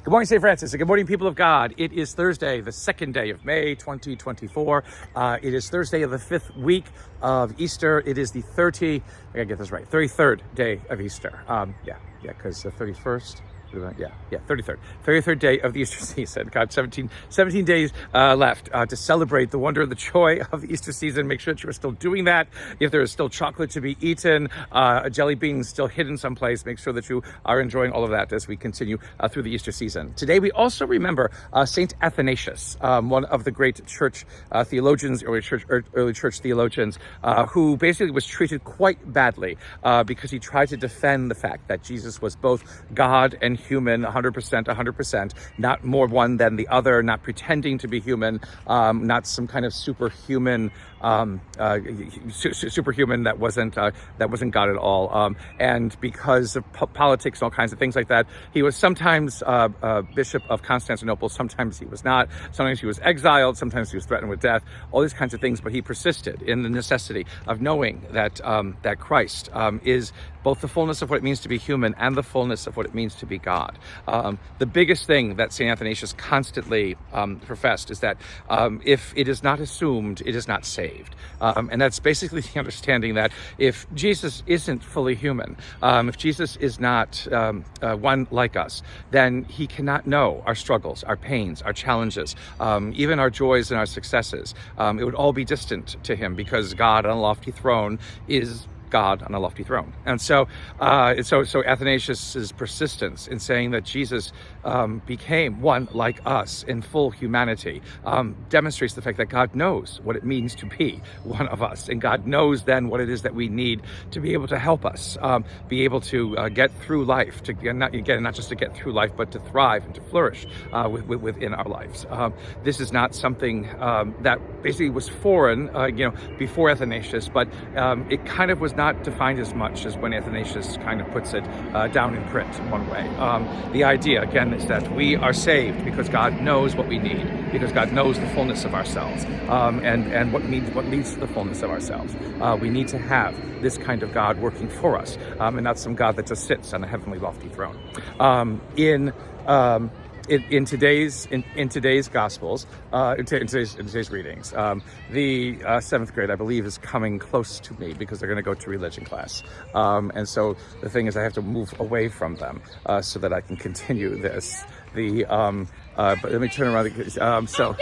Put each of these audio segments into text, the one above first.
Good morning, St. Francis, and good morning, people of God. It is Thursday, the second day of May, 2024. It is Thursday of the fifth week of Easter. It is the I gotta get this right, 33rd day of Easter. Because the 31st, 33rd. 33rd day of the Easter season. Got 17 days left to celebrate the wonder and the joy of the Easter season. Make sure that you are still doing that. If there is still chocolate to be eaten, a jelly bean still hidden someplace, make sure that you are enjoying all of that as we continue through the Easter season. Today, we also remember Saint Athanasius, one of the great church theologians, early church theologians, who basically was treated quite badly because he tried to defend the fact that Jesus was both God and human, 100%, not more one than the other, not pretending to be human, not some kind of superhuman that wasn't God at all. And because of politics and all kinds of things like that, he was sometimes Bishop of Constantinople, sometimes he was not, sometimes he was exiled, sometimes he was threatened with death, all these kinds of things. But he persisted in the necessity of knowing that that Christ is both the fullness of what it means to be human and the fullness of what it means to be God. The biggest thing that St. Athanasius constantly professed is that if it is not assumed, it is not saved. And that's basically the understanding that if Jesus isn't fully human, if Jesus is not one like us, then he cannot know our struggles, our pains, our challenges, even our joys and our successes. It would all be distant to him because God on a lofty throne is God on a lofty throne. And so Athanasius's persistence in saying that Jesus became one like us in full humanity demonstrates the fact that God knows what it means to be one of us, and God knows then what it is that we need to be able to help us be able to get through life, not just to get through life, but to thrive and to flourish within our lives. This is not something that basically was foreign, before Athanasius, but it kind of was not defined as much as when Athanasius kind of puts it down in print in one way. The idea, again, is that we are saved because God knows what we need, because God knows the fullness of ourselves, and what leads to the fullness of ourselves. We need to have this kind of God working for us, and not some God that just sits on a heavenly lofty throne. In today's Gospels, in today's readings, the seventh grade, I believe, is coming close to me because they're going to go to religion class, and so the thing is, I have to move away from them so that I can continue this. But let me turn around. So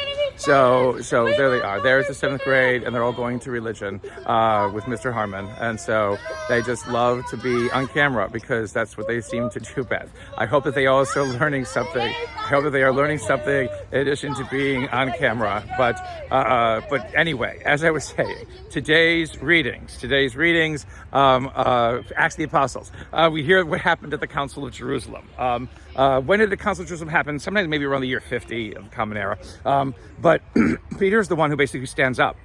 there they are. There's the seventh grade, and they're all going to religion with Mr. Harmon, and so they just love to be on camera because that's what they seem to do best. I hope that they are also learning something. I hope that they are learning something in addition to being on camera. But anyway, as I was saying, today's readings, Acts of the Apostles. We hear what happened at the Council of Jerusalem. When did the Council of Jerusalem happen? Sometimes maybe around the year 50 of the Common Era. But Peter's the one who basically stands up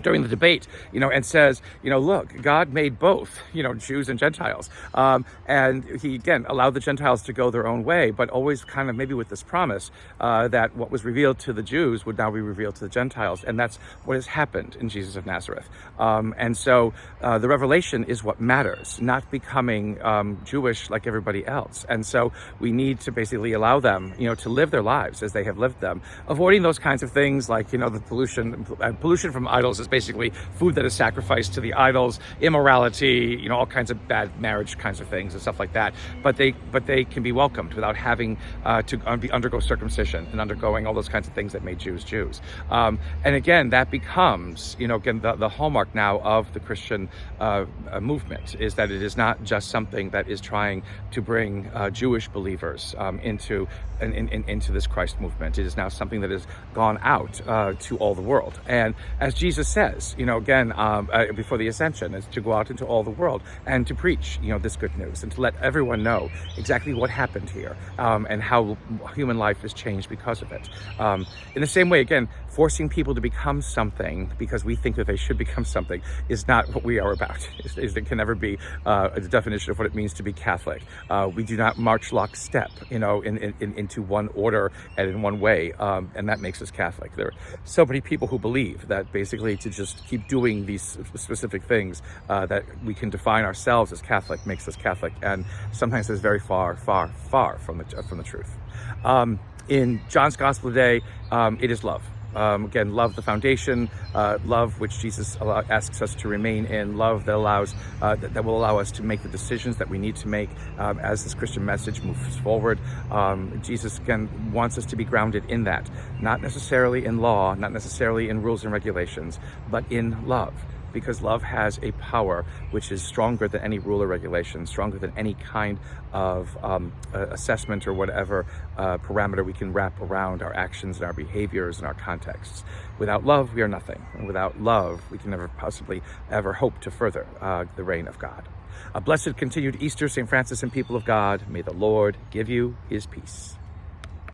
during the debate, and says, look, God made both, Jews and Gentiles. And he, again, allowed the Gentiles to go their own way, but always kind of maybe with this promise that what was revealed to the Jews would now be revealed to the Gentiles. And that's what has happened in Jesus of Nazareth. And so the revelation is what matters, not becoming Jewish like everybody else. And so we need to basically allow them, to live their lives as they have lived them, avoiding those kinds of things like, the pollution from idols is basically food that is sacrificed to the idols, immorality, all kinds of bad marriage kinds of things and stuff like that. But they can be welcomed without having to undergo circumcision and undergoing all those kinds of things that made Jews Jews. And again, that becomes, the hallmark now of the Christian movement, is that it is not just something that is trying to bring Jewish believers into this Christ movement. It is now something that has gone out to all the world. And as Jesus says, before the ascension, is to go out into all the world and to preach, this good news, and to let everyone know exactly what happened here, and how human life is changed because of it. In the same way, again, forcing people to become something because we think that they should become something is not what we are about. It can never be a definition of what it means to be Catholic. We do not march lockstep, into one order and in one way, and that makes us Catholic. There are so many people who believe that basically to just keep doing these specific things that we can define ourselves as Catholic, makes us Catholic, and sometimes is very far from the truth. In John's Gospel today, it is love. Again, love, the foundation, love which Jesus asks us to remain in, love that allows that will allow us to make the decisions that we need to make as this Christian message moves forward. Jesus again wants us to be grounded in that, not necessarily in law, not necessarily in rules and regulations, but in love. Because love has a power which is stronger than any rule or regulation, stronger than any kind of assessment or whatever parameter we can wrap around our actions and our behaviors and our contexts. Without love, we are nothing. And without love, we can never possibly ever hope to further the reign of God. A blessed continued Easter, St. Francis and people of God. May the Lord give you his peace.